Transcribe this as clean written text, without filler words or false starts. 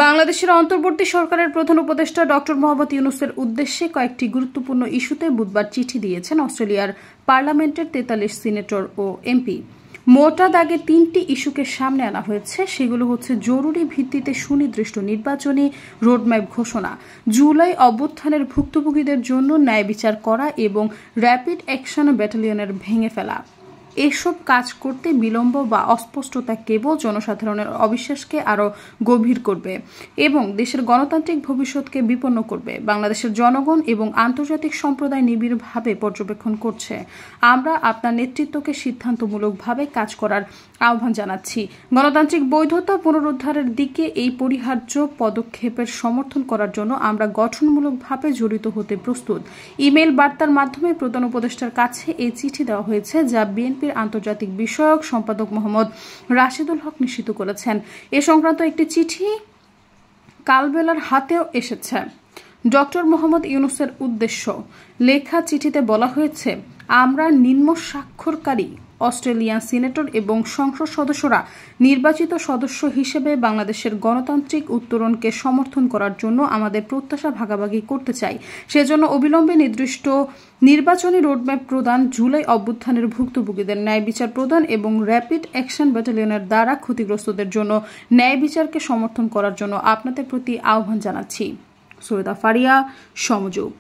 বাংলাদেশের অন্তর্বর্তী সরকারের প্রধান উপদেষ্টা ডক্টর মোহাম্মদ ইউনূসের উদ্দেশ্যে কয়েকটি গুরুত্বপূর্ণ ইস্যুতে বুধবার চিঠি দিয়েছেন অস্ট্রেলিয়ার পার্লামেন্টের 43 সিনেটর ও এমপি। মোটা দাগে 3টি ইস্যুকে সামনে আনা হয়েছে। সেগুলো হচ্ছে জরুরি ভিত্তিতে সুনির্দিষ্ট নির্বাচনী রোডম্যাপ ঘোষণা, জুলাই অভ্যুত্থানের ভুক্তভোগীদের জন্য ন্যায় বিচার করা এবং র্যাপিড অ্যাকশন ব্যাটালিয়নের ভেঙে ফেলা। এসব কাজ করতে বিলম্ব বা অস্পষ্টতা কেবল জনসাধারণের অবিশ্বাসকে আরও গভীর করবে এবং দেশের গণতান্ত্রিক ভবিষ্যৎকে বিপন্ন করবে। বাংলাদেশের জনগণ এবং আন্তর্জাতিক সম্প্রদায় নিবিড়ভাবে পর্যবেক্ষণ করছে। আমরা আপনার নেতৃত্বকে সিদ্ধান্তমূলকভাবে কাজ করার আহ্বান জানাচ্ছি। গণতান্ত্রিক বৈধতা পুনরুদ্ধারের দিকে এই পরিহার্য পদক্ষেপের সমর্থন করার জন্য আমরা গঠনমূলকভাবে জড়িত হতে প্রস্তুত। ইমেইল বার্তার মাধ্যমে প্রধান উপদেষ্টার কাছে এই চিঠি দেওয়া হয়েছে, যা বিএনপির আন্তর্জাতিক বিষয়ক সম্পাদক মোহাম্মদ রাশেদুল হক নিশ্চিত করেছেন। এ সংক্রান্ত একটি চিঠি কালবেলার হাতেও এসেছে। ডক্টর মোহাম্মদ ইউনূসের উদ্দেশ্য লেখা চিঠিতে বলা হয়েছে, আমরা নিম্ন স্বাক্ষরকারী অস্ট্রেলিয়ান সিনেটর এবং সংসদ সদস্যরা নির্বাচিত সদস্য হিসেবে বাংলাদেশের গণতান্ত্রিক উত্তরণকে সমর্থন করার জন্য আমাদের প্রত্যাশা ভাগাভাগি করতে চাই। সেজন্য অবিলম্বে নির্দিষ্ট নির্বাচনী রোডম্যাপ প্রদান, জুলাই অভ্যুত্থানের ভুক্তভোগীদের ন্যায় বিচার প্রদান এবং র্যাপিড অ্যাকশন ব্যাটালিয়নের দ্বারা ক্ষতিগ্রস্তদের জন্য ন্যায় বিচারকে সমর্থন করার জন্য আপনাদের প্রতি আহ্বান জানাচ্ছি। সৈয়দা ফারিয়া, সমযোগ।